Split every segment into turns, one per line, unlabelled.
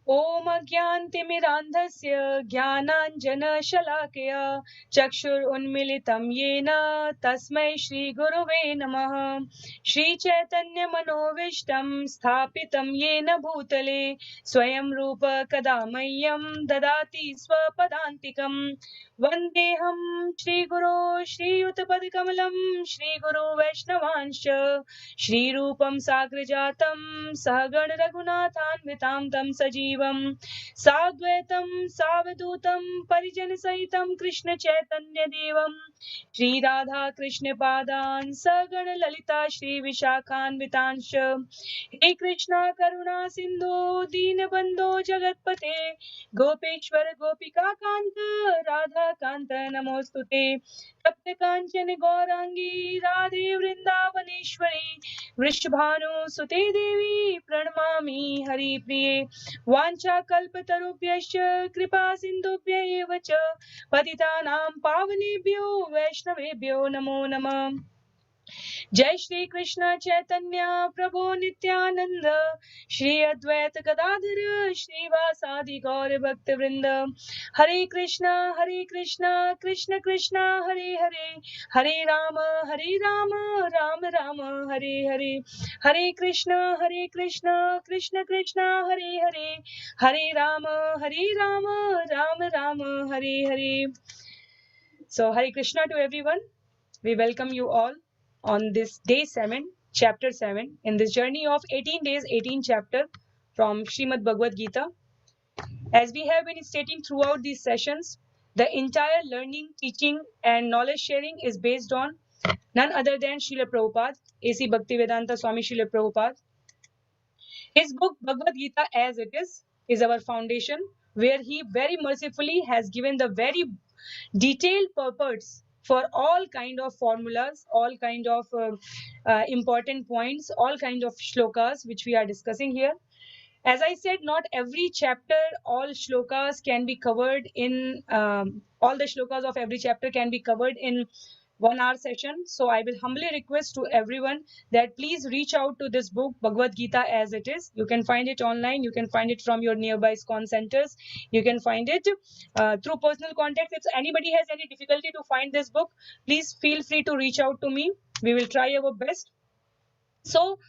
ॐ अज्ञानतिमिरान्धस्य ज्ञानाञ्जनशलाकया चक्षुरुन्मीलितं येन तस्मै श्रीगुरुवे नमः। श्रीचैतन्यमनोभीष्टं स्थापितं येन भूतले स्वयं रूप कदा मह्यं ददाति स्वपदान्तिकं। वन्देऽहं श्रीगुरो श्रीयुतपदकमलं श्रीगुरो वैष्णवांश्च श्रीरूपं साग्रजातं सहगण रघुनाथान्वितां तं सजीवं साद्वैतं सावधूतं परिजनसहितं कृष्ण चैतन्य देवं श्रीराधा कृष्ण पादान् सगण ललिता श्री विशाखान्वितांश्च। हे कृष्णा करुणा सिंधु दीनबन्धो जगत्पते गोपेश्वर गोपिका कांत राधा कांत नमोस्तुते। तप्त कांचन गौरांगी राधे वृंदावनेश्वरी वृषभानुसुते देवी प्रणमामि हरिप्रिये। वाञ्छाकल्पतरुभ्यश्च कृपा सिन्धुभ्य एव च पतितानां पावनेभ्यो वैष्णवेभ्यो नमो नमः। जय श्री कृष्ण चैतन्य प्रभु नित्यानंद श्री अद्वैत गदाधर श्रीवासादि गौर भक्त वृंद। हरे कृष्णा कृष्ण कृष्ण हरे हरे हरे राम राम राम हरे हरे। हरे Krishna Krishna Krishna Hare Hare Hare Ram Ram Ram Hare Hare. So Hare Krishna to everyone. We welcome you all on this day 7, chapter 7, in this journey of 18 days, 18 chapter from Srimad Bhagavad Gita. As we have been stating throughout these sessions, the entire learning, teaching and knowledge sharing is based on none other than Srila Prabhupada, A.C. Bhaktivedanta Swami Srila Prabhupada. His book Bhagavad Gita as it is our foundation, where he very mercifully has given the very detailed purpose for all kind of formulas, all kind of important points, all kind of shlokas which we are discussing here. As I said, not every chapter, all shlokas can be covered in all the shlokas of every chapter can be covered in 1 hour session. So I will humbly request to everyone that please reach out to this book Bhagavad Gita as it is. You can find it online, you can find it from your nearby ISKCON centers, you can find it through personal contact. If anybody has any difficulty to find this book, please feel free to reach out to me. We will try our best. So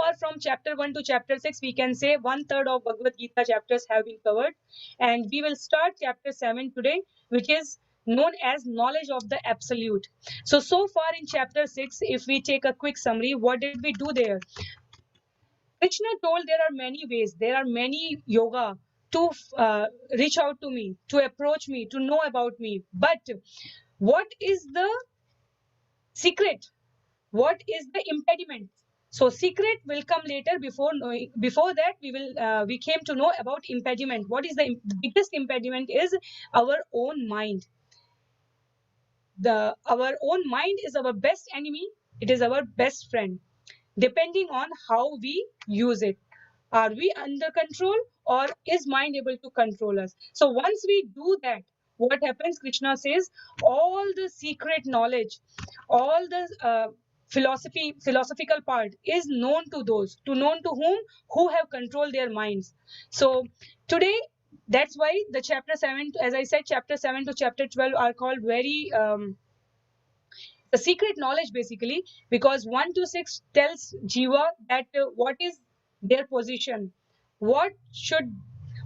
far from chapter 1 to chapter 6, we can say 1/3 of Bhagavad Gita chapters have been covered, and we will start chapter 7 today, which is known as knowledge of the absolute. So far in chapter 6, if we take a quick summary, what did we do there? Krishna told there are many ways, there are many yoga to reach out to me, to approach me, to know about me. But what is the secret? What is the impediment? So secret will come later. Before that we came to know about impediment. What is the biggest impediment is our own mind. Our own mind is our best enemy, it is our best friend, depending on how we use it. Are we under control, or is mind able to control us? So once we do that, what happens? Krishna says all the secret knowledge, all the philosophical part is known to those, to known to whom, who have controlled their minds. So today, that's why the chapter 7, as I said, chapter 7 to chapter 12 are called very the secret knowledge, basically, because 1 to 6 tells jiva that what is their position, what should,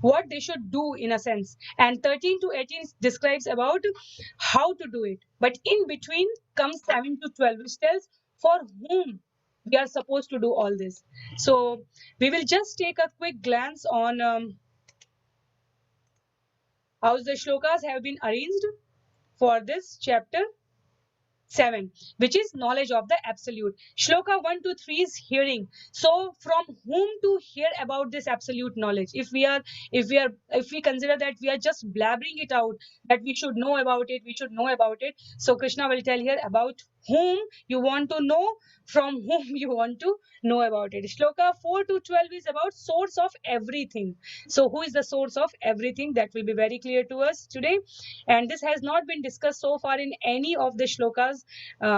what they should do in a sense, and 13 to 18 describes about how to do it. But in between comes 7 to 12, which tells for whom we are supposed to do all this. So we will just take a quick glance on how the shlokas have been arranged for this chapter 7, which is knowledge of the absolute. Shloka 1 to 3 is hearing. So from whom to hear about this absolute knowledge? If we consider that we are just blabbering it out, that we should know about it, we should know about it. So Krishna will tell here about whom you want to know, from whom you want to know about it. Shloka 4 to 12 is about source of everything. So who is the source of everything? That will be very clear to us today. And this has not been discussed so far in any of the shlokas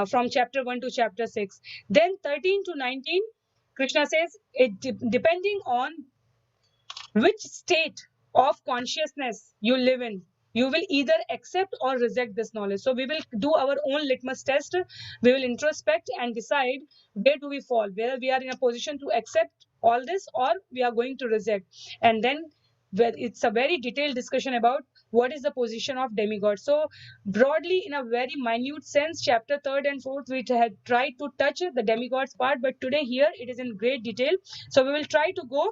from chapter 1 to chapter 6. Then 13 to 19, Krishna says, depending on which state of consciousness you live in, you will either accept or reject this knowledge. So we will do our own litmus test. We will introspect and decide where do we fall, whether we are in a position to accept all this or we are going to reject. And then it's a very detailed discussion about what is the position of demigod. So broadly, in a very minute sense, chapter 3rd and 4th, we had tried to touch the demigods part, but today here it is in great detail. So we will try to go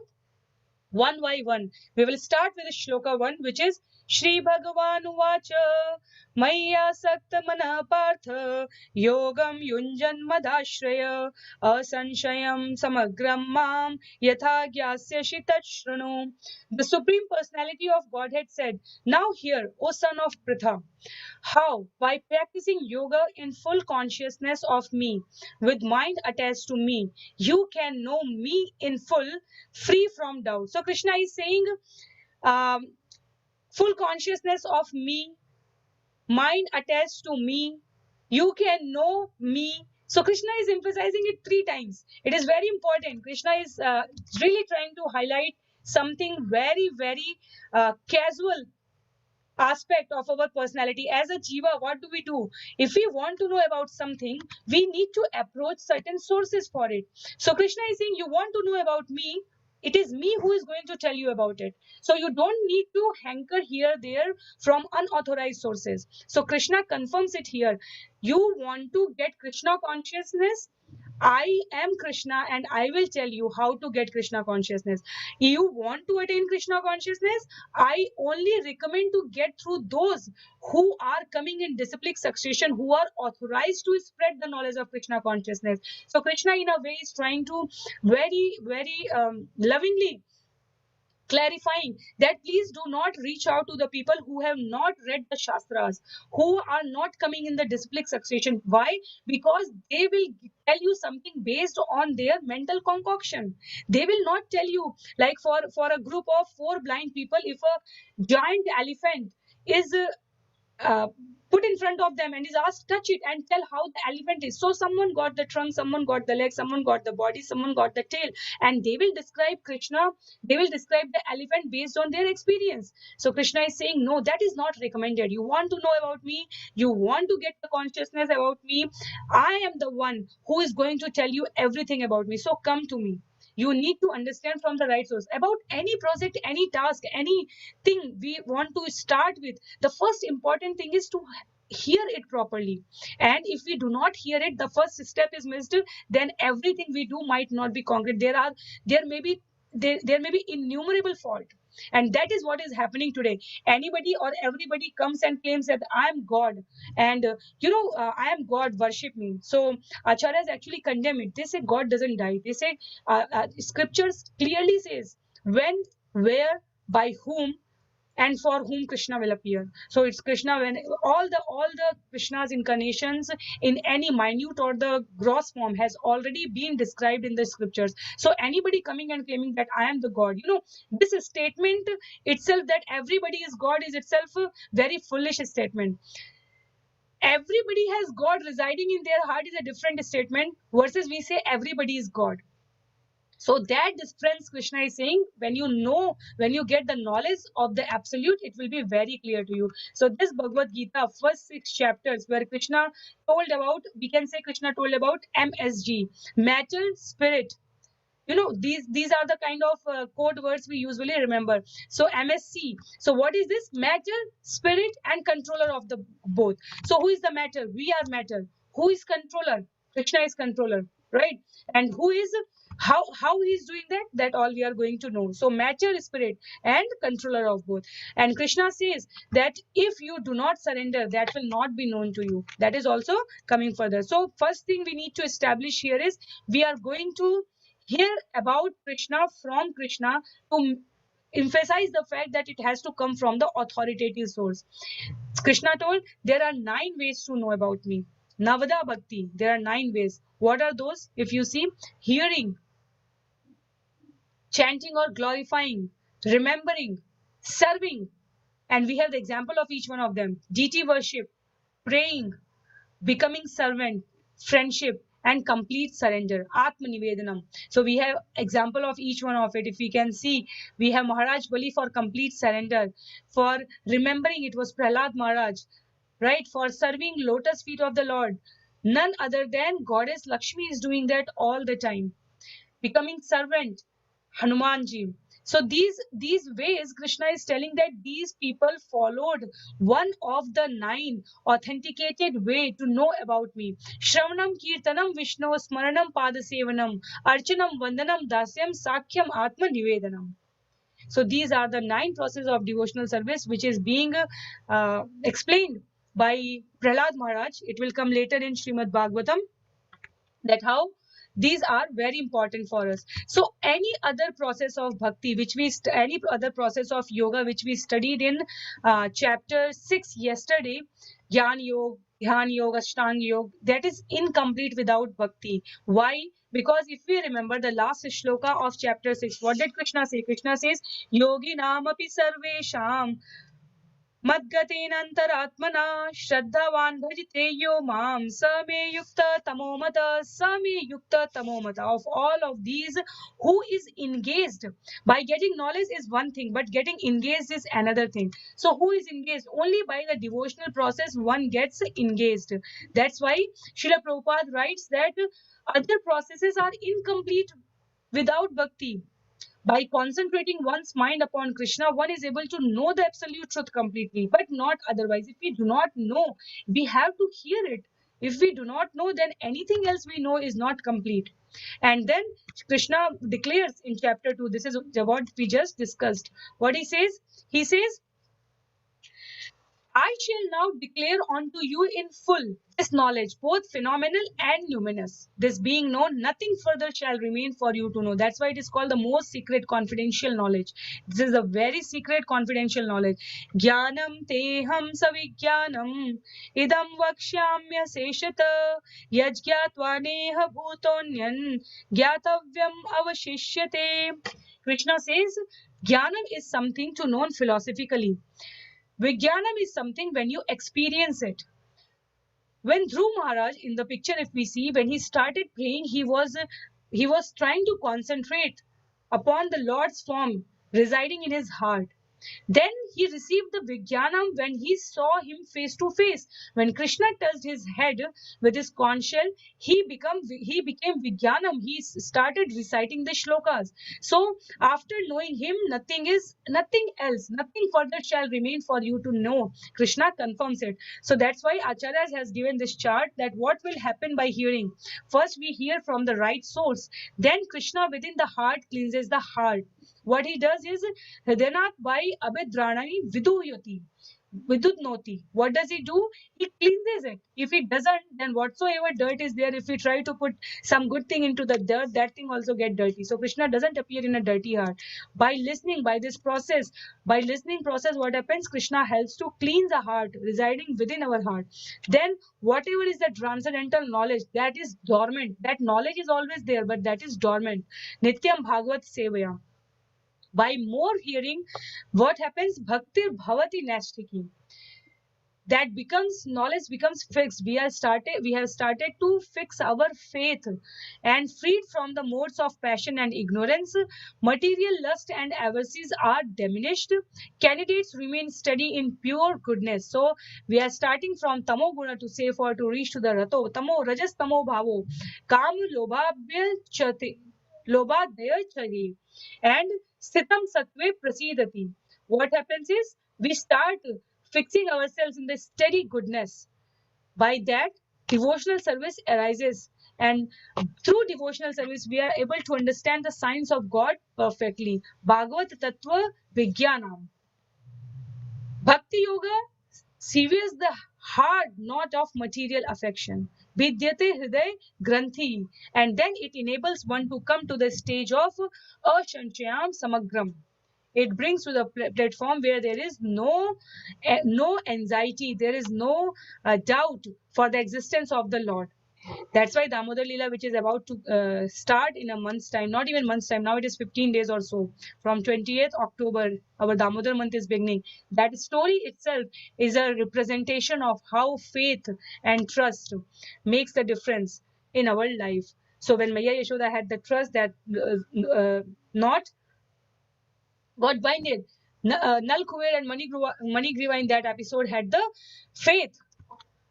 one by one. We will start with shloka 1, which is Shri Bhagavan Uvacha Maya Sakta Mana Partha Yogam Yunjan Madashraya Asanshayam Samagram Mam Yatha Gyasya Shitat Shrunu. The Supreme Personality of Godhead said, now hear, O son of Pritha, how, by practicing yoga in full consciousness of me, with mind attached to me, you can know me in full, free from doubt. So Krishna is saying, full consciousness of me, mind attached to me, you can know me. So Krishna is emphasizing it 3 times. It is very important. Krishna is really trying to highlight something very, very casual aspect of our personality. As a jiva, what do? If we want to know about something, we need to approach certain sources for it. So Krishna is saying, you want to know about me, it is me who is going to tell you about it. So you don't need to hanker here, there from unauthorized sources. So Krishna confirms it here. You want to get Krishna consciousness, I am Krishna and I will tell you how to get Krishna consciousness. You want to attain Krishna consciousness, I only recommend to get through those who are coming in disciplic succession, who are authorized to spread the knowledge of Krishna consciousness. So Krishna in a way is trying to very, very lovingly clarifying that please do not reach out to the people who have not read the Shastras, who are not coming in the disciplic succession. Why? Because they will tell you something based on their mental concoction. They will not tell you, like for a group of 4 blind people, if a giant elephant is put in front of them and is asked, touch it and tell how the elephant is. So someone got the trunk, someone got the leg, someone got the body, someone got the tail, and they will describe Krishna, they will describe the elephant based on their experience. So Krishna is saying, no, that is not recommended. You want to know about me, you want to get the consciousness about me, I am the one who is going to tell you everything about me. So come to me. You need to understand from the right source about any project, any task, anything we want to start with. The first important thing is to hear it properly. And if we do not hear it, the first step is missed, then everything we do might not be concrete. There may be innumerable fault. And that is what is happening today. Anybody or everybody comes and claims that I am God and I am God, worship me. So acharyas actually condemn it. They say God doesn't die. They say scriptures clearly says when, where, by whom and for whom Krishna will appear. So it's Krishna when all the Krishna's incarnations in any minute or the gross form has already been described in the scriptures. So anybody coming and claiming that I am the God, this statement itself, that everybody is God, is itself a very foolish statement. Everybody has God residing in their heart is a different statement versus we say everybody is God. So that difference Krishna is saying, when you get the knowledge of the absolute, it will be very clear to you. So this Bhagavad Gita, first 6 chapters where Krishna told about, we can say Krishna told about MSG, matter, spirit. These are the kind of code words we usually remember. So MSC. So what is this? Matter, spirit and controller of the both. So who is the matter? We are matter. Who is controller? Krishna is controller, right? And who is how he is doing that all we are going to know. So matter, spirit and controller of both. And Krishna says that if you do not surrender, that will not be known to you. That is also coming further. So first thing we need to establish here is we are going to hear about Krishna from Krishna to emphasize the fact that it has to come from the authoritative source. Krishna told there are 9 ways to know about me. Navada Bhakti, there are 9 ways. What are those? If you see, hearing, chanting or glorifying, remembering, serving, and we have the example of each one of them. Deity worship, praying, becoming servant, friendship, and complete surrender, Atma Nivedanam. So we have example of each one of it. If we can see, we have Maharaj Bali for complete surrender. For remembering, it was Prahlad Maharaj, right? For serving lotus feet of the Lord. None other than Goddess Lakshmi is doing that all the time. Becoming servant, Hanumanji. So these ways Krishna is telling that these people followed one of the 9 authenticated way to know about me. Shravanam Kirtanam Vishnu Smaranam Padasevanam Archanam Vandanam Dasyam Sakhyam Atma Nivedanam. So these are the 9 processes of devotional service which is being explained by Prahlad Maharaj. It will come later in Srimad Bhagavatam, that how these are very important for us. So any other process of bhakti which any other process of yoga which we studied in chapter 6 yesterday, Jnana Yoga, Dhyan Yoga, Ashtanga Yoga, that is incomplete without bhakti. Why? Because if we remember the last shloka of chapter 6, what did Krishna say? Krishna says, Yogi Namapi Sarvesham मद्गतेनान्तरात्मना श्रद्धावान् भजते यो मां स मे युक्त तमोमत स मे युक्त तमोमत. Of all of these, who is engaged by getting knowledge is one thing, but getting engaged is another thing. So who is engaged? Only by the devotional process one gets engaged. That's why Srila Prabhupada writes that other processes are incomplete without bhakti. By concentrating one's mind upon Krishna, one is able to know the absolute truth completely, but not otherwise. If we do not know, we have to hear it. If we do not know, then anything else we know is not complete. And then Krishna declares in chapter 2, this is what we just discussed. What he says? He says, I shall now declare unto you in full this knowledge, both phenomenal and luminous. This being known, nothing further shall remain for you to know. That's why it is called the most secret confidential knowledge. This is a very secret confidential knowledge. Jnanam teham savijnanam idam vakshamya seshata yajgyatva neha bhutonyan gyatavyam avashishyate. Krishna says, Jnanam is something to know philosophically. Vijnanam is something when you experience it. When Dhruv Maharaj, in the picture if we see, when he started praying, he was trying to concentrate upon the Lord's form residing in his heart. Then he received the Vijnanam when he saw him face to face. When Krishna touched his head with his conch shell, he became Vijnanam. He started reciting the shlokas. So after knowing him, nothing else, nothing further shall remain for you to know. Krishna confirms it. So that's why Acharya has given this chart that what will happen by hearing. First we hear from the right source. Then Krishna within the heart cleanses the heart. What he does is Hridayanath by Abhidranani Viduyati. Vidudnoti. What does he do? He cleanses it. If he doesn't, then whatsoever dirt is there, if we try to put some good thing into the dirt, that thing also get dirty. So Krishna doesn't appear in a dirty heart. By listening, by this process, by listening process, what happens? Krishna helps to clean the heart residing within our heart. Then whatever is the transcendental knowledge that is dormant, that knowledge is always there, but that is dormant. Nityam Bhagavad Sevaya. By more hearing, what happens? Bhakti bhavati nashtiki. That becomes knowledge becomes fixed. We have started to fix our faith and freed from the modes of passion and ignorance. Material lust and avarices are diminished. Candidates remain steady in pure goodness. So we are starting from tamo guna to say for to reach to the rato. Tamo rajas tamo bhavo. Kam lobhabhya chate. Lobhadaya chahi. And Sitam Satve Prasidati. What happens is we start fixing ourselves in the steady goodness. By that, devotional service arises. And through devotional service, we are able to understand the science of God perfectly. Bhagavad Tattva Vijnanam. Bhakti Yoga severs the hard knot of material affection. Vidyate Hriday Granthi. And then it enables one to come to the stage of Ashanchayam Samagram. It brings to the platform where there is no anxiety, there is no doubt for the existence of the Lord. That's why Damodar Leela, which is about to start in a month's time, not even month's time, now it is 15 days or so. From 28th October, our Damodar month is beginning. That story itself is a representation of how faith and trust makes the difference. in our life. So when Maya Yashoda had the trust that not got binded, Nal Kuber and Manigriva in that episode had the faith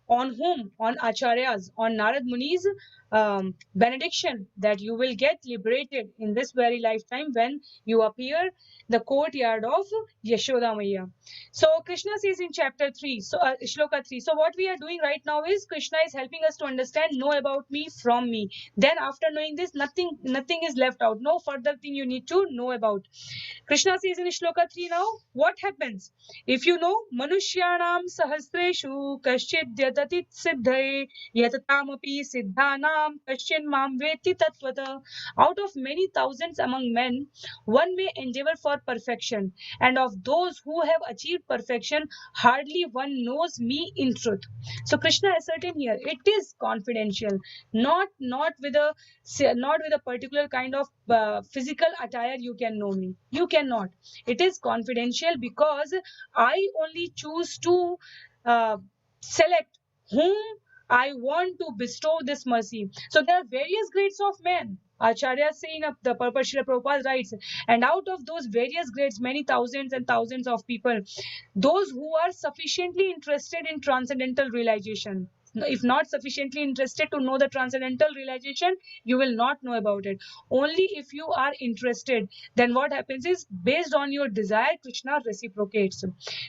on whom? On Acharyas, on Narad Muni's benediction that you will get liberated in this very lifetime when you appear the courtyard of Yashoda Maya. So Krishna says in chapter 3, so Shloka 3. So what we are doing right now is Krishna is helping us to understand, know about me from me. Then after knowing this, nothing is left out. No further thing you need to know about. Krishna says in Shloka 3 now, what happens? If you know, Manushyanam Sahasreshu Kaschid Yatatit Siddhaye Yatatamapi Siddhanam Kaschin Mam Veti Tatvata. Out of many thousands among men, one may endeavor for perfection, and of those who have achieved perfection, hardly one knows me in truth. So Krishna ascertain here, it is confidential, not with a particular kind of physical attire you can know me. You cannot. It is confidential because I only choose to select whom I want to bestow this mercy. So there are various grades of men. Acharya saying up the purpose Srila Prabhupada writes, and out of those various grades, many thousands and thousands of people, those who are sufficiently interested in transcendental realization. If not sufficiently interested to know the transcendental realization, you will not know about it. Only if you are interested, then what happens is, based on your desire, Krishna reciprocates.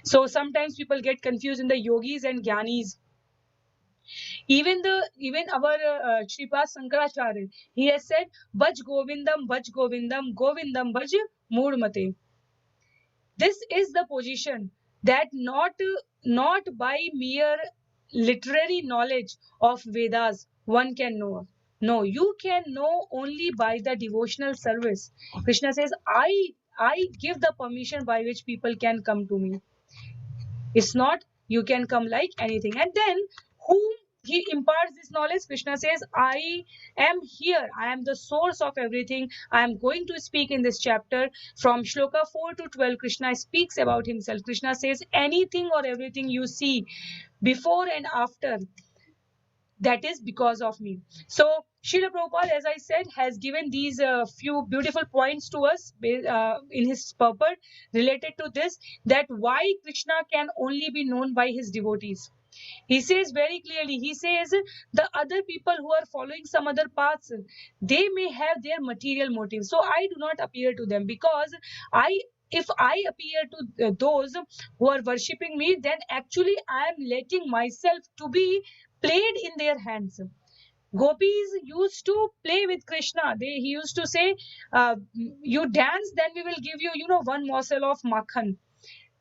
So sometimes people get confused in the yogis and jnanis. Even our Shripad Sankaracharya, he has said, Bhaj Govindam, Govindam Bhaj Moodmate. This is the position that not by mere literary knowledge of Vedas one can know. No, you can know only by the devotional service. Krishna says, I give the permission by which people can come to me. It's not you can come like anything. And then whom he imparts this knowledge? Krishna says, I am here. I am the source of everything. I am going to speak in this chapter. From Shloka 4 to 12, Krishna speaks about himself. Krishna says, anything or everything you see before and after, that is because of me. So Srila Prabhupada, as I said, has given these few beautiful points to us in his purport related to this, that why Krishna can only be known by his devotees. He says very clearly, he says the other people who are following some other paths, they may have their material motives. So I do not appear to them, because if I appear to those who are worshipping me, then actually I am letting myself to be played in their hands. Gopis used to play with Krishna. He used to say, you dance, then we will give you, one morsel of makhan.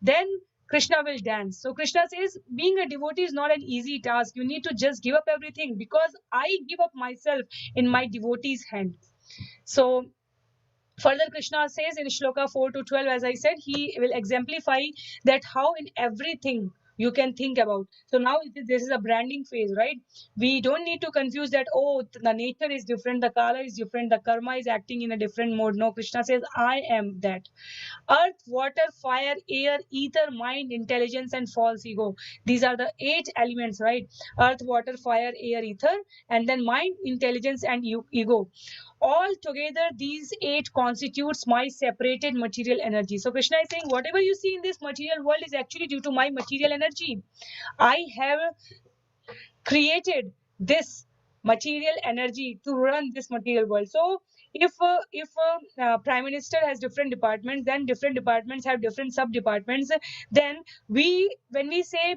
Then Krishna will dance. So Krishna says, being a devotee is not an easy task. You need to just give up everything, because I give up myself in my devotee's hand. So further, Krishna says in Shloka 4 to 12, as I said, he will exemplify that how in everything you can think about. So now this is a branding phase, right? We don't need to confuse that, oh, the nature is different, the kala is different, the karma is acting in a different mode. No, Krishna says, I am that. Earth, water, fire, air, ether, mind, intelligence, and false ego. These are the 8 elements, right? Earth, water, fire, air, ether, and then mind, intelligence, and ego. All together, these 8 constitutes my separated material energy. So Krishna is saying, whatever you see in this material world is actually due to my material energy. I have created this material energy to run this material world. So if prime minister has different departments, then different departments have different sub departments, then when we say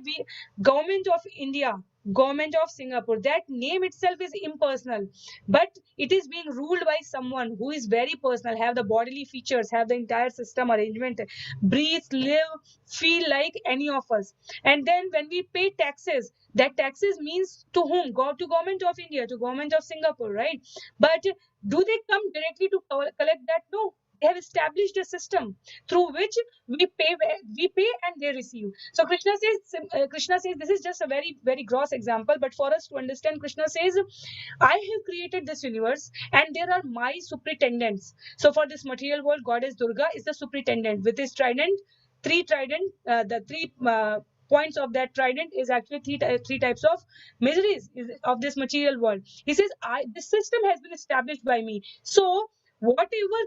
government of India, government of Singapore, that name itself is impersonal, but it is being ruled by someone who is very personal, have the bodily features, have the entire system arrangement, breathe, live, feel like any of us. And then when we pay taxes, that taxes means to whom? Go to government of India, to government of Singapore, right? But do they come directly to collect that? No. They have established a system through which we pay and they receive. So Krishna says this is just a very, very gross example, but for us to understand, Krishna says, I have created this universe and there are my superintendents. So for this material world, goddess Durga is the superintendent with his trident, the three points of that trident is actually three types of miseries of this material world. He says, this system has been established by me. So whatever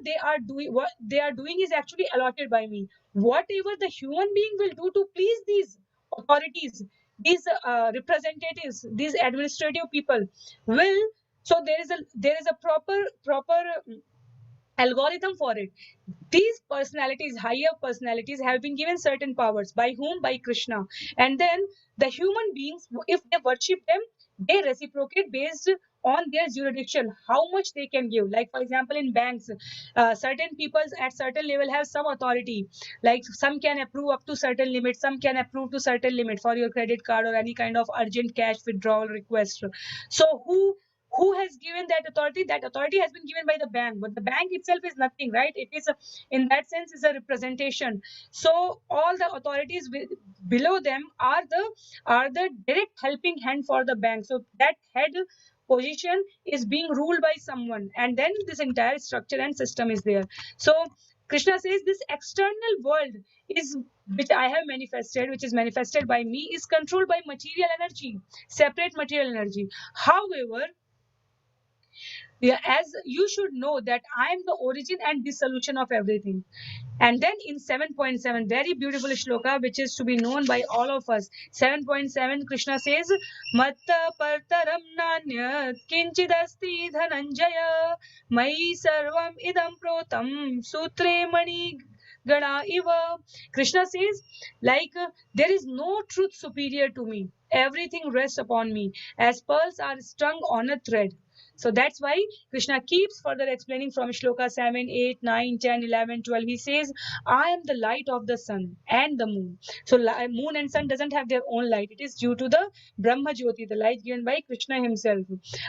what they are doing is actually allotted by me. Whatever the human being will do to please these authorities, these representatives, these administrative people will, so there is a proper algorithm for it. These personalities, higher personalities, have been given certain powers. By whom? By Krishna. And then the human beings, if they worship them, they reciprocate based on their jurisdiction, how much they can give. Like for example, in banks, certain people at certain level have some authority. Like some can approve up to certain limit, some can approve to certain limit for your credit card or any kind of urgent cash withdrawal request. So who has given that authority? That authority has been given by the bank, but the bank itself is nothing, right? It is in that sense is a representation. So all the authorities below them are the direct helping hand for the bank. So that head position is being ruled by someone, and then this entire structure and system is there. So Krishna says this external world is, which I have manifested, which is manifested by me, is controlled by material energy, separate material energy. However, yeah, as you should know that I am the origin and dissolution of everything. And then in 7.7, very beautiful shloka, which is to be known by all of us. 7.7, Krishna says, Matta partaram nanyat kinchidasti dhananjaya mai sarvam idam protam sutre mani gana iva. Krishna says, like, there is no truth superior to me. Everything rests upon me as pearls are strung on a thread. So that's why Krishna keeps further explaining from shloka 7, 8, 9, 10, 11, 12. He says, I am the light of the sun and the moon. So moon and sun doesn't have their own light. It is due to the Brahma Jyoti, the light given by Krishna himself.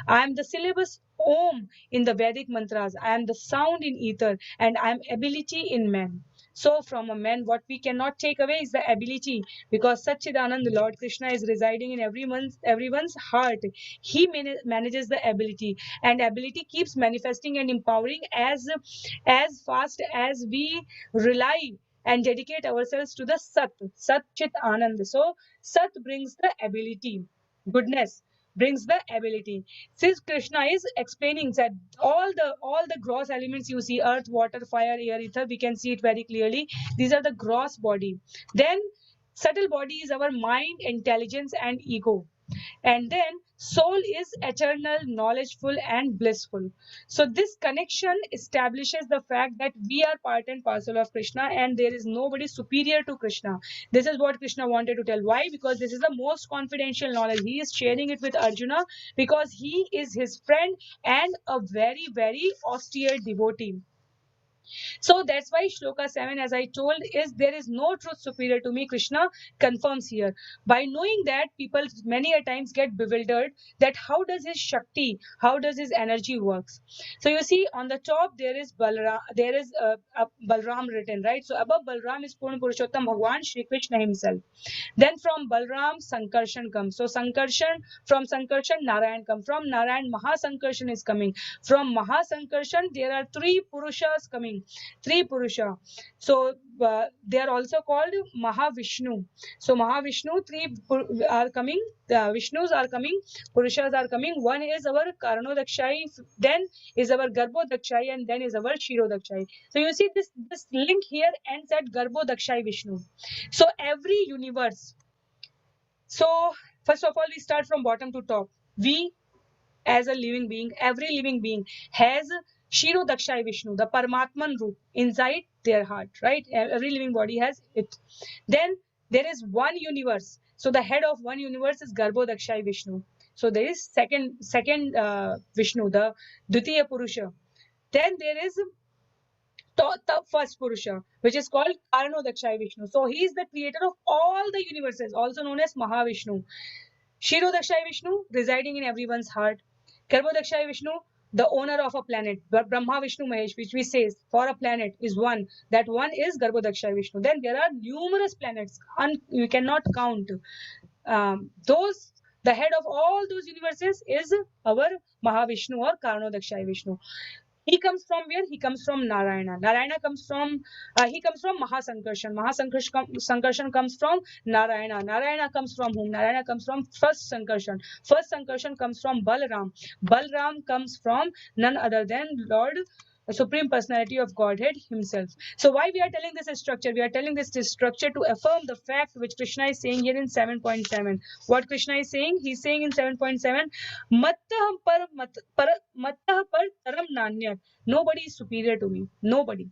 I am the syllabus Om in the Vedic mantras. I am the sound in ether, and I am ability in man. So from a man, what we cannot take away is the ability, because Satchidanand, Lord Krishna, is residing in everyone's heart. He manages the ability, and ability keeps manifesting and empowering as fast as we rely and dedicate ourselves to the Sat Chit Anand. So Sat brings the ability, goodness brings the ability. Since Krishna is explaining that all the gross elements you see, earth, water, fire, air, ether, we can see it very clearly. These are the gross body. Then subtle body is our mind, intelligence, and ego. And then soul is eternal, knowledgeful, and blissful. So this connection establishes the fact that we are part and parcel of Krishna, and there is nobody superior to Krishna. This is what Krishna wanted to tell. Why? Because this is the most confidential knowledge. He is sharing it with Arjuna because he is his friend and a very, very austere devotee. So that's why shloka 7, as I told, is there is no truth superior to me. Krishna confirms here. By knowing that, people many a times get bewildered that how does his Shakti, how does his energy works. So you see on the top there is Balram, Balram written, right? So above Balram is Purna Purushottam Bhagwan Shri Krishna himself. Then from Balram, Sankarshan comes. So Sankarshan, from Sankarshan, Narayan comes. From Narayan, Mahasankarshan is coming. From Mahasankarshan, there are three Purushas coming. Three Purusha. So they are also called Mahavishnu. So Mahavishnu, are coming. The Vishnus are coming. Purushas are coming. One is our Karnodakshai, then is our Garbhodakshai, and then is our Shirodakshai. So you see this link here ends at Garbhodakshai Vishnu. So every universe. So first of all, we start from bottom to top. We, as a living being, every living being has Shirodakshai Vishnu, the Paramatman Roop, inside their heart, right? Every living body has it. Then there is one universe. So the head of one universe is Garbhodakshai Vishnu. So there is second Vishnu, the Dvitiya Purusha. Then there is the first Purusha, which is called Karnodakshai Vishnu. So he is the creator of all the universes, also known as Mahavishnu. Shirodakshai Vishnu, residing in everyone's heart. Garbhodakshai Vishnu, the owner of a planet. Brahma, Vishnu, Mahesh, which we say for a planet is one. That one is Garbhodakshai Vishnu. Then there are numerous planets. You cannot count. The head of all those universes is our Mahavishnu or Karnodakshai Vishnu. He comes from where? He comes from Narayana. Narayana comes from, he comes from Mahasankarshan. Sankarshan comes from Narayana. Narayana comes from whom? Narayana comes from first Sankarshan. First Sankarshan comes from Balram. Balram comes from none other than Lord, the Supreme Personality of Godhead himself. So why we are telling this structure? We are telling this structure to affirm the fact which Krishna is saying here in 7.7. What Krishna is saying? He's saying in 7.7, Mattah mattah par taram nanyat. Nobody is superior to me. Nobody.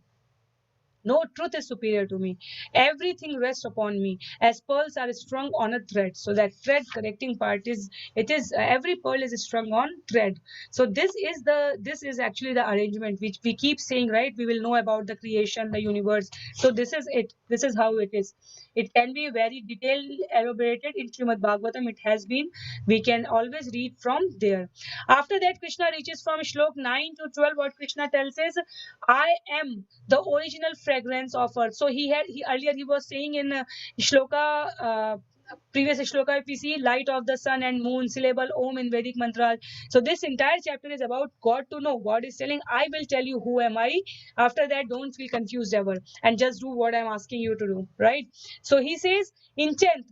No truth is superior to me. Everything rests upon me. As pearls are strung on a thread. So that thread connecting part is, it is, every pearl is strung on thread. So this is actually the arrangement which we keep saying, right? We will know about the creation, the universe. So this is it. This is how it is. It can be very detailed, elaborated in Srimad Bhagavatam. It has been. We can always read from there. After that, Krishna reaches from Shlok 9 to 12. What Krishna tells is, I am the original fragrance of earth. So he earlier he was saying in shloka, previous shloka, if we see, light of the sun and moon, syllable om in Vedic mantra. So this entire chapter is about God to know. God is telling, I will tell you who am I. After that, don't feel confused ever and just do what I'm asking you to do, right? So he says in 10th,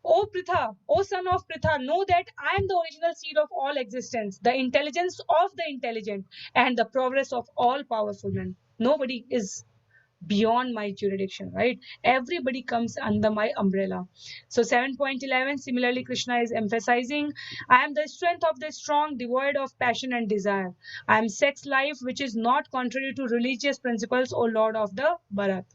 O Pritha, O son of Pritha, know that I am the original seed of all existence, the intelligence of the intelligent, and the progress of all powerful men. Nobody is beyond my jurisdiction, right? Everybody comes under my umbrella. So 7.11, similarly, Krishna is emphasizing, I am the strength of the strong, devoid of passion and desire. I am sex life, which is not contrary to religious principles, O Lord of the Bharat.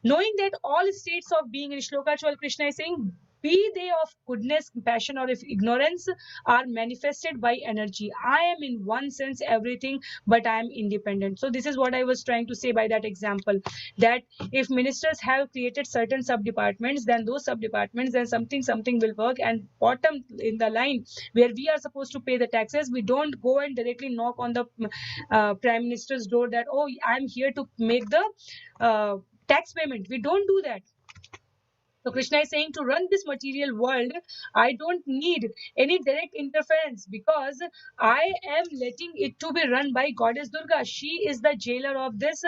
Knowing that all states of being, in Shloka 12, Krishna is saying, be they of goodness, compassion, or if ignorance, are manifested by energy. I am in one sense everything, but I am independent. So this is what I was trying to say by that example, that if ministers have created certain sub-departments, then those sub-departments, then something will work, and bottom in the line where we are supposed to pay the taxes, we don't go and directly knock on the prime minister's door that, oh, I'm here to make the tax payment. We don't do that. So Krishna is saying, to run this material world, I don't need any direct interference, because I am letting it to be run by Goddess Durga. She is the jailer of this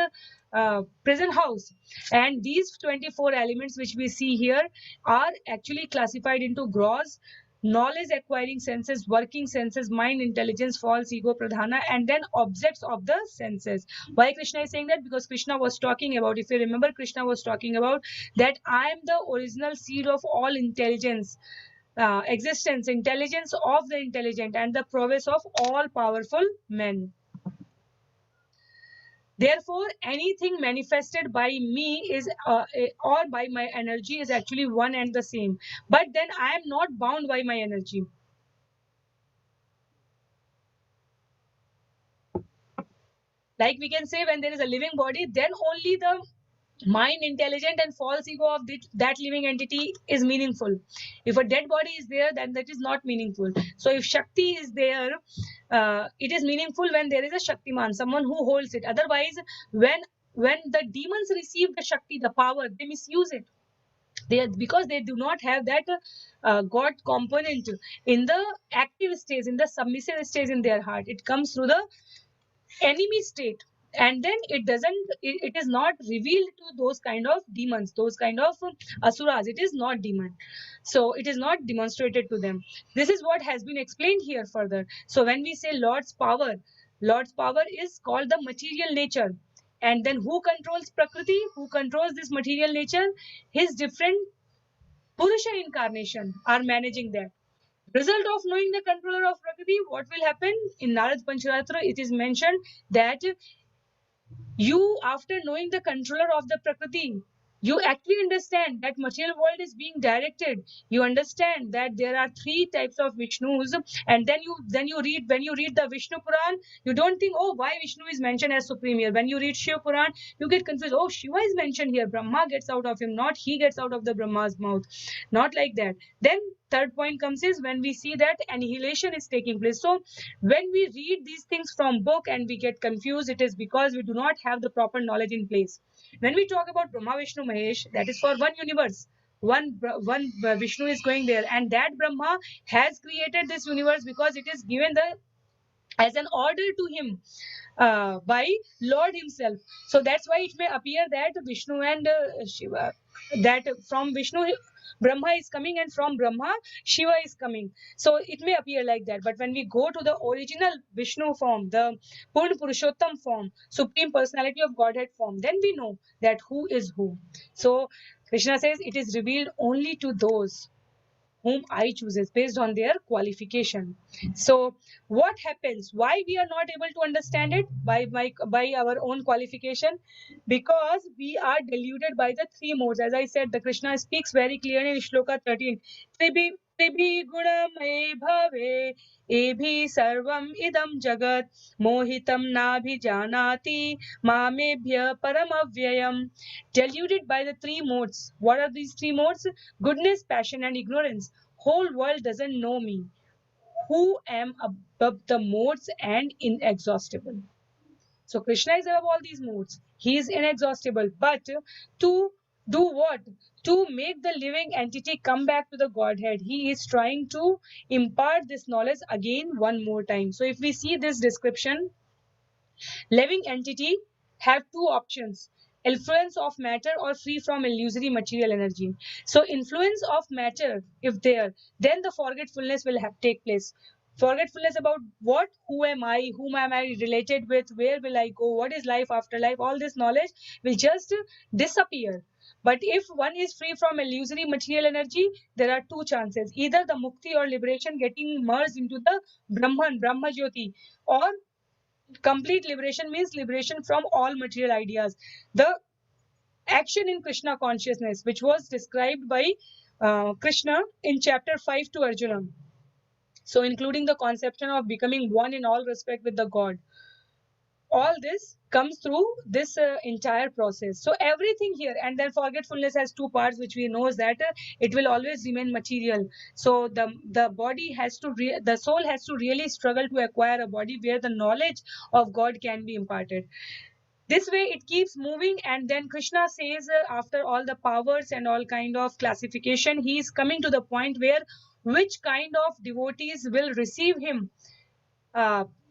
prison house. And these 24 elements which we see here are actually classified into gross, knowledge acquiring senses, working senses, mind, intelligence, false ego, pradhana, and then objects of the senses. Why Krishna is saying that? Because Krishna was talking about, if you remember, Krishna was talking about that I am the original seed of all intelligence, existence, intelligence of the intelligent, and the prowess of all powerful men. Therefore, anything manifested by me is or by my energy is actually one and the same. But then I am not bound by my energy. Like we can say, when there is a living body, then only the mind, intelligent, and false ego of that living entity is meaningful. If a dead body is there, then that is not meaningful. So if Shakti is there, it is meaningful when there is a Shaktiman, someone who holds it. Otherwise, when the demons receive the Shakti, the power, they misuse it. Because they do not have that God component in the active stage, in the submissive stage in their heart. It comes through the enemy state, and then it is not revealed to those kind of demons, those kind of asuras. It is not demon, so it is not demonstrated to them. This is what has been explained here further. So when we say Lord's power is called the material nature. And then who controls Prakriti, who controls this material nature? His different Purusha incarnation are managing that. Result of knowing the controller of Prakriti, what will happen? In Narad Pancharatra, it is mentioned that you, after knowing the controller of the Prakriti, you actually understand that material world is being directed. You understand that there are three types of Vishnus, and then you read, when you read the Vishnu Puran, you don't think, oh, why Vishnu is mentioned as supreme here. When you read Shiva Puran, you get confused. Oh, Shiva is mentioned here. Brahma gets out of him, not he gets out of the Brahma's mouth. Not like that. Then third point comes is when we see that annihilation is taking place. So when we read these things from book and we get confused, it is because we do not have the proper knowledge in place. When we talk about Brahma, Vishnu, Mahesh, that is for one universe. One Vishnu is going there, and that Brahma has created this universe because it is given as an order to him. by Lord himself. So that's why it may appear that Vishnu and Shiva, that from Vishnu Brahma is coming and from Brahma Shiva is coming. So it may appear like that. But when we go to the original Vishnu form, the Purna Purushottam form, Supreme Personality of Godhead form, then we know that who is who. So Krishna says it is revealed only to those whom I chooses based on their qualification. So what happens? Why we are not able to understand it by our own qualification? Because we are deluded by the three modes. As I said, the Krishna speaks very clearly in Shloka 13. Tribhi Tribhi Gunamay Bhave Ebhi Sarvam Idam Jagat Mohitam Nabhi Janati Mamebhya Paramavyayam. Deluded by the three modes. What are these three modes? Goodness, passion, and ignorance. Whole world doesn't know me, who am above the modes and inexhaustible. So Krishna is above all these modes. He is inexhaustible. But to do what? To make the living entity come back to the Godhead. He is trying to impart this knowledge again one more time. So if we see this description, living entity have two options: influence of matter or free from illusory material energy. So influence of matter, if there, then the forgetfulness will have take place. Forgetfulness about what? Who am I? Whom am I related with? Where will I go? What is life after life? All this knowledge will just disappear. But if one is free from illusory material energy, there are two chances: either the mukti or liberation getting merged into the Brahman, Brahma Jyoti, or complete liberation means liberation from all material ideas. The action in Krishna consciousness, which was described by Krishna in chapter 5 to Arjuna. So, including the conception of becoming one in all respect with the God. All this comes through this entire process. So everything here, and then forgetfulness has two parts, which we know is that it will always remain material. So the body has to the soul has to really struggle to acquire a body where the knowledge of God can be imparted. This way it keeps moving, and then Krishna says, after all the powers and all kind of classification, he is coming to the point where which kind of devotees will receive him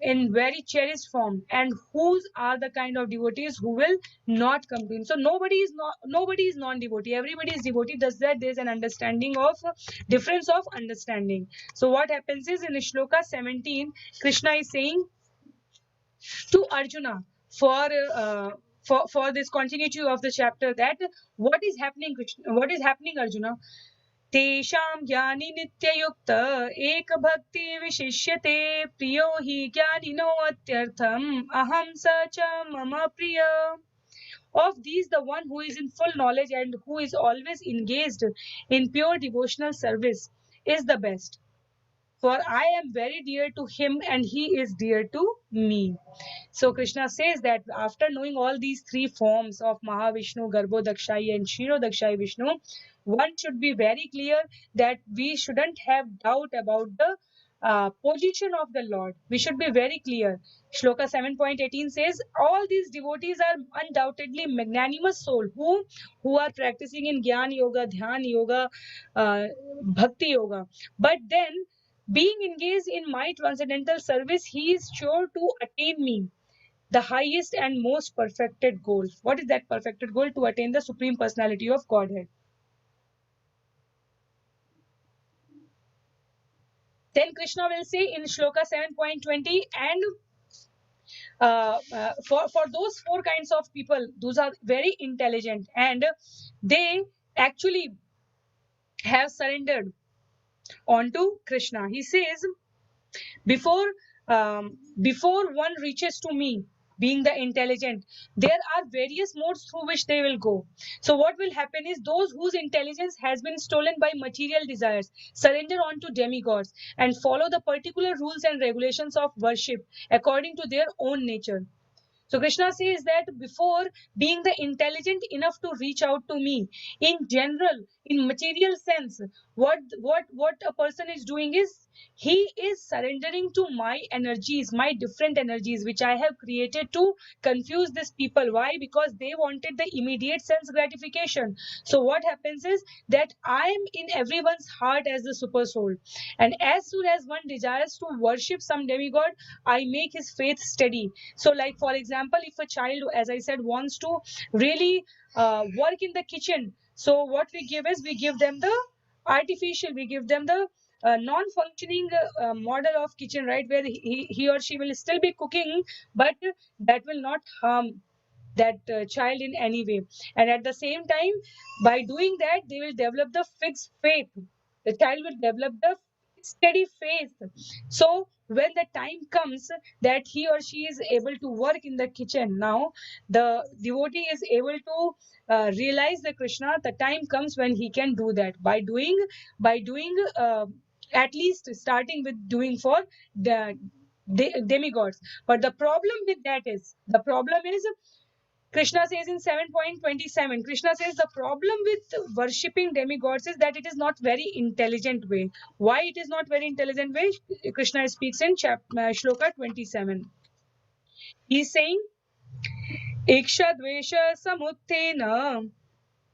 in very cherished form, and whose are the kind of devotees who will not come to him. So nobody is non-devotee, everybody is devotee. Does that there's an understanding of difference of understanding. So what happens is, in Shloka 17, Krishna is saying to Arjuna for this continuity of the chapter, that what is happening, Krishna, what is happening, Arjuna? तेषां ज्ञानी नित्ययुक्त एक भक्ति विशिष्यते प्रियो हि ज्ञानिनो अत्यर्थम अहम स च मम प्रिय. Of these, the one who is in full knowledge and who is always engaged in pure devotional service is the best. For I am very dear to him and he is dear to me. So Krishna says that after knowing all these three forms of Mahavishnu, Garbhodakshai and Kshirodakshai Vishnu, one should be very clear that we shouldn't have doubt about the position of the Lord. We should be very clear. Shloka 7.18 says, all these devotees are undoubtedly magnanimous soul who are practicing in Jnana Yoga, Dhyana Yoga, Bhakti Yoga. But then, being engaged in my transcendental service, he is sure to attain me, the highest and most perfected goal. What is that perfected goal? To attain the Supreme Personality of Godhead. Then Krishna will say in Shloka 7.20, and for those four kinds of people, those are very intelligent and they actually have surrendered onto Krishna. He says, before one reaches to me, being the intelligent, there are various modes through which they will go. So what will happen is, those whose intelligence has been stolen by material desires surrender on to demigods and follow the particular rules and regulations of worship according to their own nature. So Krishna says that before being the intelligent enough to reach out to me, in general, in material sense, what a person is doing is He is surrendering to my energies, my different energies, which I have created to confuse these people. Why? Because they wanted the immediate sense gratification. So what happens is that I am in everyone's heart as the super soul. And as soon as one desires to worship some demigod, I make his faith steady. So, like for example, if a child, as I said, wants to really work in the kitchen, so what we give is we give them the artificial, we give them the non-functioning model of kitchen, right, where he or she will still be cooking, but that will not harm that child in any way. And at the same time, by doing that, they will develop the fixed faith. The child will develop the steady faith. So when the time comes that he or she is able to work in the kitchen, now the devotee is able to realize the Krishna. The time comes when he can do that by doing at least starting with doing for the demigods. But the problem is Krishna says in 7.27, Krishna says the problem with worshipping demigods is that it is not very intelligent way. Why it is not very intelligent way? Krishna speaks in shloka 27. He is saying, Iksha dvesha samuttena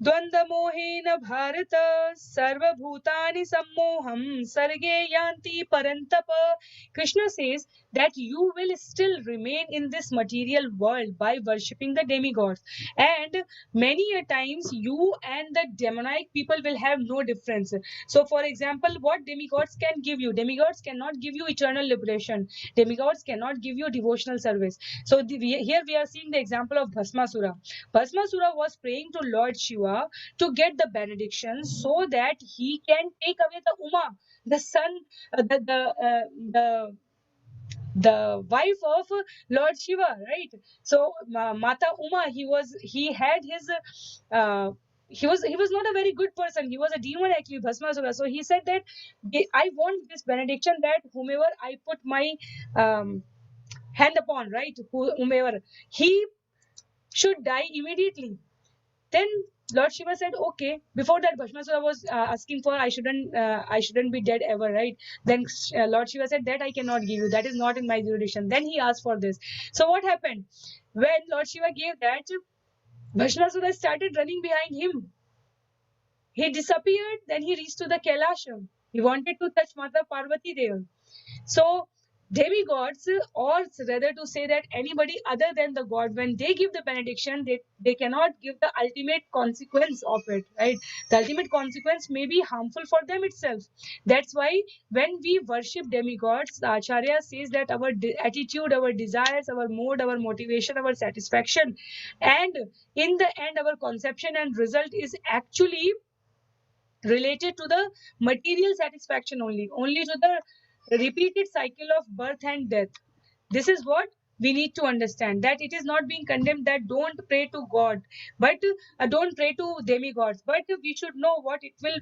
द्वन्द्वमोहेन Bharat सर्वभूतानि सम्मोहं सर्गे yanti parantapa. Krishna says that you will still remain in this material world by worshipping the demigods, and many a times you and the demonic people will have no difference. So for example, what demigods can give you? Demigods cannot give you eternal liberation. Demigods cannot give you devotional service. So here we are seeing the example of Bhasmasura. Bhasmasura was praying to Lord Shiva to get the benediction so that he can take away the Uma, the son, the wife of Lord Shiva, right? So Mata Uma, he had his he was not a very good person. He was a demon actually, Bhasmasura. So he said that I want this benediction that whomever I put my hand upon, right, whomever, he should die immediately. Then Lord Shiva said, okay. Before that, Bhasmasura was asking for, I shouldn't be dead ever, right? Then Lord Shiva said, that I cannot give you. That is not in my jurisdiction. Then he asked for this. So what happened? When Lord Shiva gave that, Bhasmasura started running behind him. He disappeared. Then he reached to the Kailasha. He wanted to touch Mata Parvati there. So demigods, or rather to say that anybody other than the god, when they give the benediction, they cannot give the ultimate consequence of it, right? The ultimate consequence may be harmful for them itself. That's why when we worship demigods, the Acharya says that our attitude, our desires, our mood, our motivation, our satisfaction, and in the end our conception and result is actually related to the material satisfaction only to the repeated cycle of birth and death. This is what we need to understand, that it is not being condemned that don't pray to God, but don't pray to demigods, but we should know what it will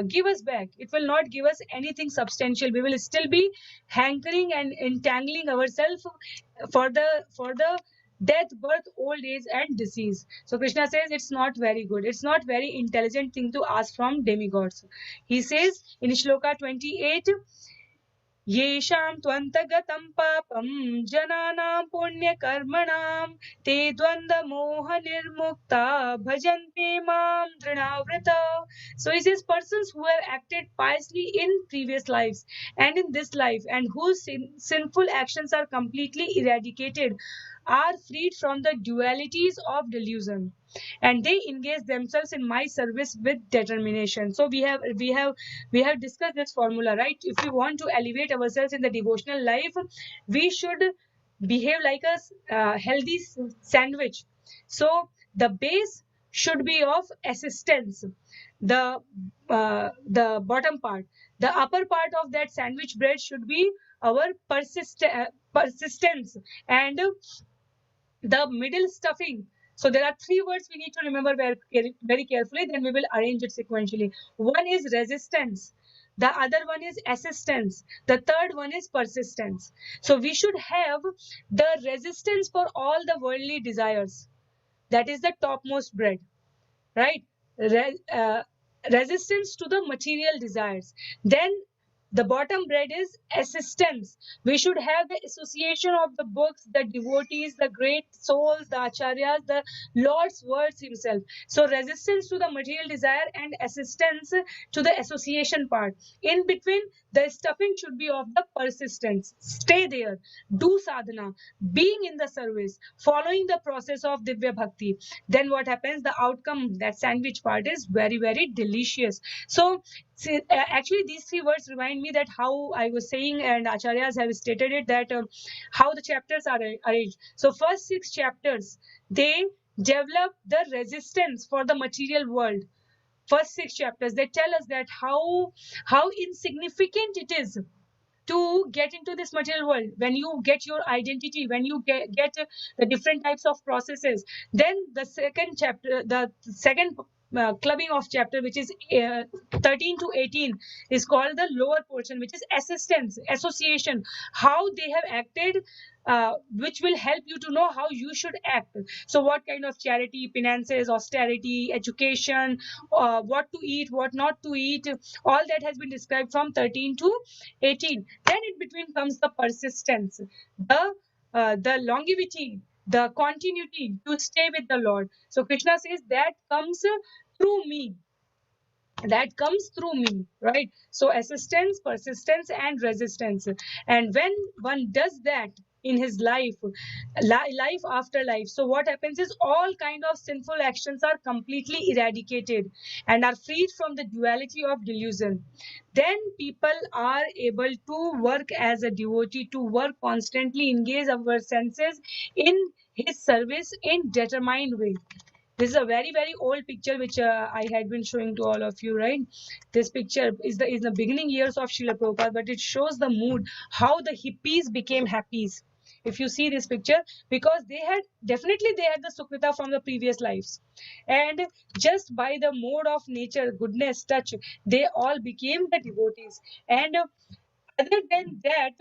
give us back. It will not give us anything substantial. We will still be hankering and entangling ourselves for the death, birth, old age and disease. So Krishna says it's not very good, it's not very intelligent thing to ask from demigods. He says in shloka 28, येषां त्वन्तगतं पापं जनानां पुण्यकर्मणां ते द्वन्द्वमोहनिर्मुक्ता bhajante मां दृढाव्रता. So he says persons who have acted piously in previous lives and in this life, and whose sinful actions are completely eradicated, are freed from the dualities of delusion, and they engage themselves in my service with determination. So we have discussed this formula, right? If we want to elevate ourselves in the devotional life, we should behave like a healthy sandwich. So the base should be of assistance, the bottom part, the upper part of that sandwich bread should be our persistence, and the middle stuffing. So there are three words we need to remember very carefully, then we will arrange it sequentially. One is resistance, the other one is assistance, the third one is persistence. So we should have the resistance for all the worldly desires. That is the topmost bread, right? Resistance to the material desires. Then The bottom bread is assistance. We should have the association of the books, the devotees, the great souls, the acharyas, the Lord's words himself. So resistance to the material desire and assistance to the association part. In between, the stuffing should be of the persistence. Stay there, do sadhana, being in the service, following the process of Divya Bhakti. Then what happens? The outcome, that sandwich part, is very, very delicious. So see, actually, these three words remind me that how I was saying, and acharyas have stated it, that how the chapters are arranged. So first 6 chapters, they develop the resistance for the material world. First 6 chapters, they tell us that how insignificant it is to get into this material world. When you get your identity, when you get the different types of processes, then the second chapter, the second clubbing of chapter, which is 13 to 18, is called the lower portion, which is assistance, association, how they have acted, which will help you to know how you should act. So what kind of charity, penances, austerity, education, what to eat, what not to eat, all that has been described from 13 to 18. Then in between comes the persistence, the longevity, the continuity to stay with the Lord. So Krishna says that comes through me. That comes through me, right? So assistance, persistence, and resistance. And when one does that in his life, life after life, so what happens is all kind of sinful actions are completely eradicated and are freed from the duality of delusion. Then people are able to work as a devotee, to work constantly, engage our senses in his service in determined way. This is a very, very old picture which I had been showing to all of you, right? This picture is the beginning years of Srila Prabhupada, but it shows the mood, how the hippies became happies. If you see this picture, because they had the Sukrita from the previous lives, and just by the mode of nature, goodness, touch, they all became the devotees. And other than that,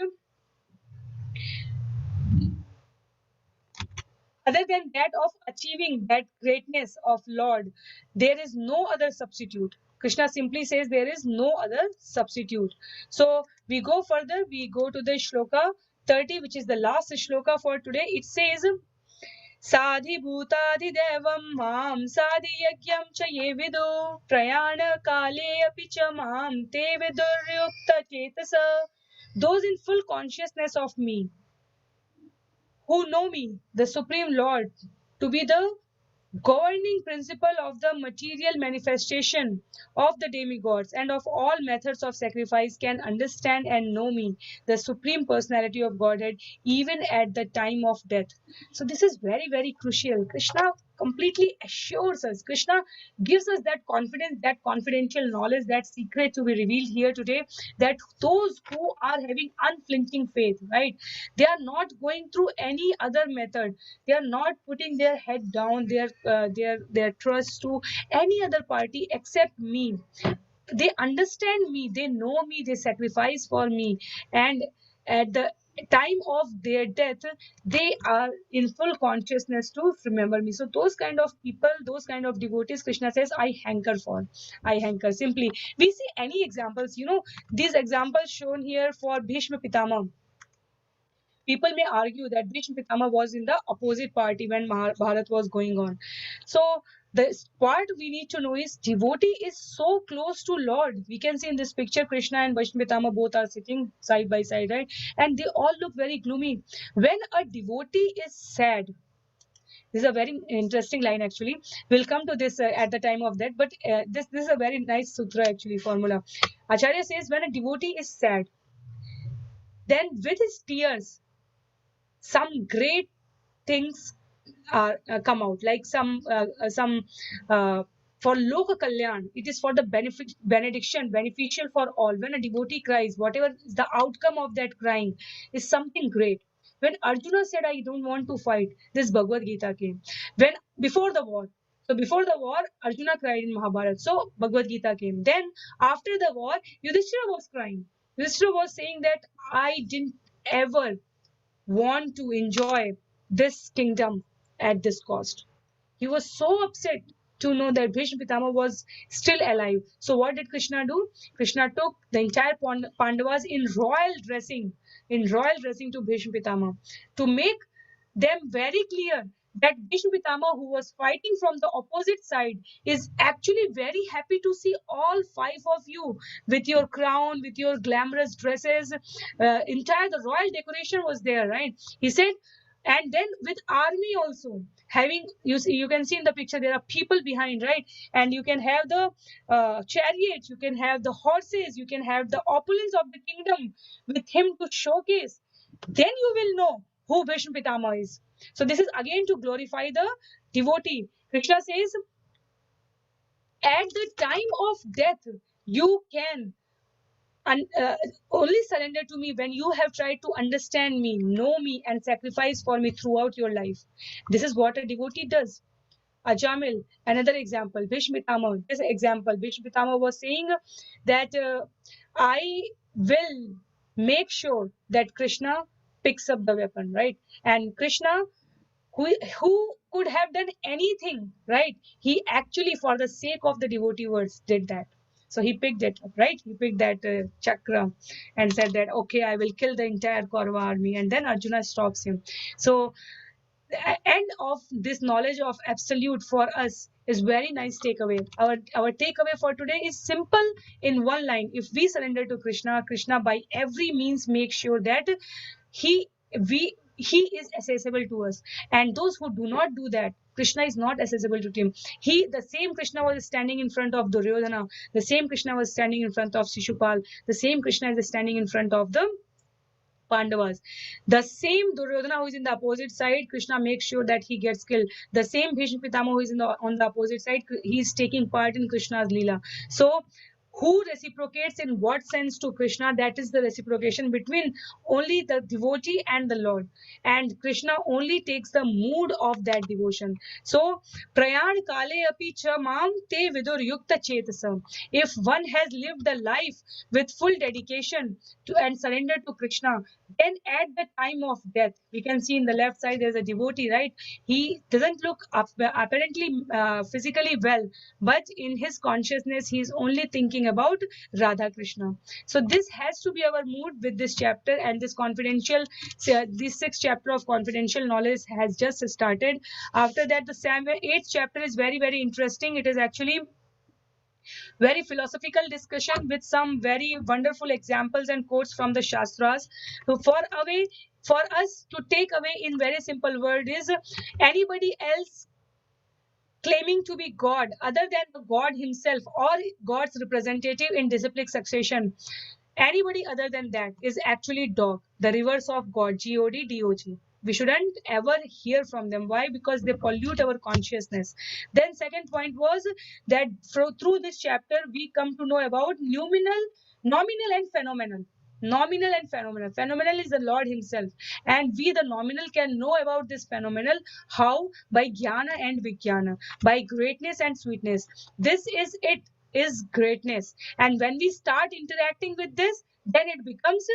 of achieving that greatness of Lord, there is no other substitute. Krishna simply says there is no other substitute. So we go further, we go to the shloka 30, which is the last shloka for today. It says, Sadhi bhutadi devam mam sadhi yagyam cha ye vidu prayana kale api cha mam te viduryukta chetasa. Those in full consciousness of me, who know me, the Supreme Lord, to be the governing principle of the material manifestation of the demigods and of all methods of sacrifice, can understand and know me, the Supreme Personality of Godhead, even at the time of death. So this is very, very crucial. Krishna completely assures us. Krishna gives us that confidence, that confidential knowledge, that secret to be revealed here today, that those who are having unflinching faith, right, they are not going through any other method. They are not putting their head down, their trust to any other party except me. They understand me, they know me, they sacrifice for me, and at the time of their death, they are in full consciousness to remember me. So those kind of people, those kind of devotees, Krishna says, I hanker for. I hanker. Simply, we see any examples, these examples shown here for Bhishma Pitama. People may argue that Bhishma Pitama was in the opposite party when Mahabharat was going on. So the part we need to know is devotee is so close to Lord. We can see in this picture Krishna and Bhishma Pitama both are sitting side by side, right? And they all look very gloomy. When a devotee is sad, this is a very interesting line actually. We'll come to this at the time of that, but this is a very nice sutra actually, formula. Acharya says when a devotee is sad, then with his tears, some great things come out, like some for loka kalyan, it is for the benediction, beneficial for all. When a devotee cries, whatever is the outcome of that crying is something great. When Arjuna said, I don't want to fight, this Bhagavad Gita came. When before the war, so before the war, Arjuna cried in Mahabharata, so Bhagavad Gita came. Then after the war, Yudhishthira was crying. Yudhishthira was saying that I didn't ever want to enjoy this kingdom at this cost. He was so upset to know that Bhishma Pitama was still alive. So what did Krishna do? Krishna took the entire Pandavas in royal dressing to Bhishma Pitama, to make them very clear that Bhishma Pitama, who was fighting from the opposite side, is actually very happy to see all five of you with your crown, with your glamorous dresses. Entire the royal decoration was there, right? He said, and then with army also having, you can see in the picture there are people behind, right? And you can have the chariots, you can have the horses, you can have the opulence of the kingdom with him to showcase. Then you will know who Bhishma Pitama is. So this is again to glorify the devotee. Krishna says, at the time of death, you can only surrender to me when you have tried to understand me, know me, and sacrifice for me throughout your life. This is what a devotee does. Ajamil, another example. Bhishma Pitama, this example. Bhishma Pitama was saying that I will make sure that Krishna picks up the weapon, right? And Krishna, who could have done anything, right? He actually, for the sake of the devotee words, did that. So he picked it up, right? He picked that chakra and said that, okay, I will kill the entire Kaurava army. And then Arjuna stops him. So the end of this knowledge of absolute for us is very nice takeaway. Our takeaway for today is simple in one line. If we surrender to Krishna, Krishna by every means makes sure that he is accessible to us. And those who do not do that, Krishna is not accessible to him. The same Krishna was standing in front of Duryodhana, the same Krishna was standing in front of Shishupal, the same Krishna is standing in front of the Pandavas. The same Duryodhana who is in the opposite side, Krishna makes sure that he gets killed. The same Bhishma Pitama who is on the opposite side, he is taking part in Krishna's Leela. So who reciprocates in what sense to Krishna? That is the reciprocation between only the devotee and the Lord. And Krishna only takes the mood of that devotion. So, prayan kale api cha mam te vidur yukta chetasam. If one has lived the life with full dedication to and surrender to Krishna, then at the time of death, we can see in the left side there's a devotee, right? He doesn't look apparently physically well, but in his consciousness, he is only thinking about Radha Krishna. So this has to be our mood with this chapter, and this this sixth chapter of confidential knowledge has just started. After that, the eighth chapter is very, very interesting. It is actually very philosophical discussion with some very wonderful examples and quotes from the Shastras. So for us to take away in very simple word is anybody else claiming to be God other than the God himself or God's representative in disciplic succession, anybody other than that is actually dog, the reverse of God, God, Dog. We shouldn't ever hear from them. Why? Because they pollute our consciousness. Then second point was that through this chapter we come to know about nominal and phenomenal. Nominal and phenomenal. Phenomenal is the Lord himself, and we the nominal can know about this phenomenal. How? By jnana and vijnana, by greatness and sweetness. This is greatness, and when we start interacting with this, then it becomes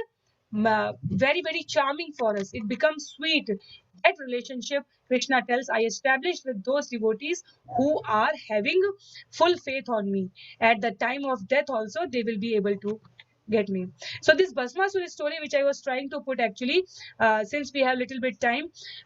very, very charming for us. It becomes sweet. That relationship, Krishna tells, I established with those devotees who are having full faith on me. At the time of death also, they will be able to get me. So this Bhasmasura story, which I was trying to put actually, since we have little bit time,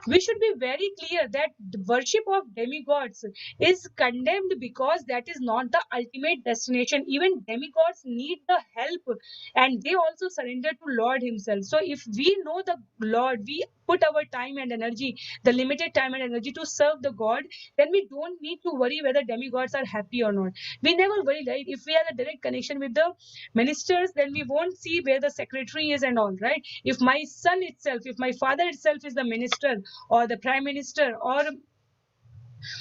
we should be very clear that the worship of demigods is condemned because that is not the ultimate destination. Even demigods need the help, and they also surrender to Lord himself. So if we know the Lord, we put our time and energy, the limited time and energy to serve the God, then we don't need to worry whether demigods are happy or not. We never worry, right? If we have a direct connection with the ministers, then we won't see where the secretary is and all, right? If my son itself, if my father itself is the minister or the prime minister or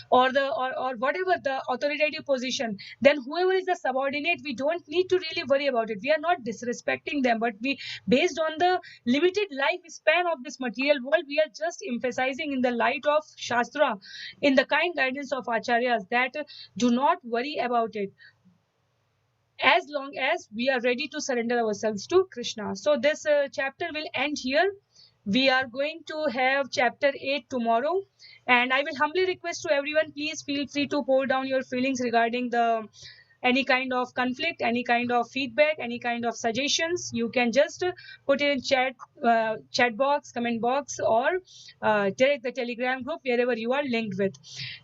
whatever the authoritative position, then whoever is the subordinate, we don't need to really worry about it. We are not disrespecting them, but we, based on the limited lifespan of this material world, we are just emphasizing in the light of Shastra, in the kind guidance of Acharyas, that do not worry about it as long as we are ready to surrender ourselves to Krishna. So this chapter will end here. We are going to have chapter 8 tomorrow, and I will humbly request to everyone, please feel free to pour down your feelings regarding the any kind of conflict, any kind of feedback, any kind of suggestions. You can just put it in chat box, comment box, or direct the telegram group wherever you are linked with.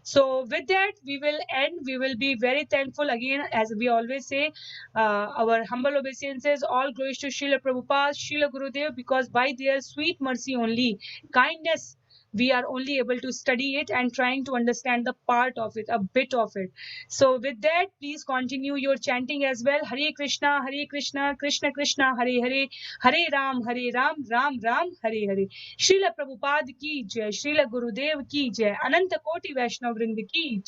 So with that, we will end. We will be very thankful again, as we always say, our humble obeisances, all glories to Srila Prabhupada, Srila Gurudev, because by their sweet mercy only, kindness, we are only able to study it and trying to understand the part of it, a bit of it. So with that, please continue your chanting as well. Hare Krishna, Krishna Krishna, Hare Hare, Hare Ram, Ram Ram, Hare Hare. Srila Prabhupada ki jai, Srila Gurudev ki jai, Ananta Koti Vaishnav Vrind ki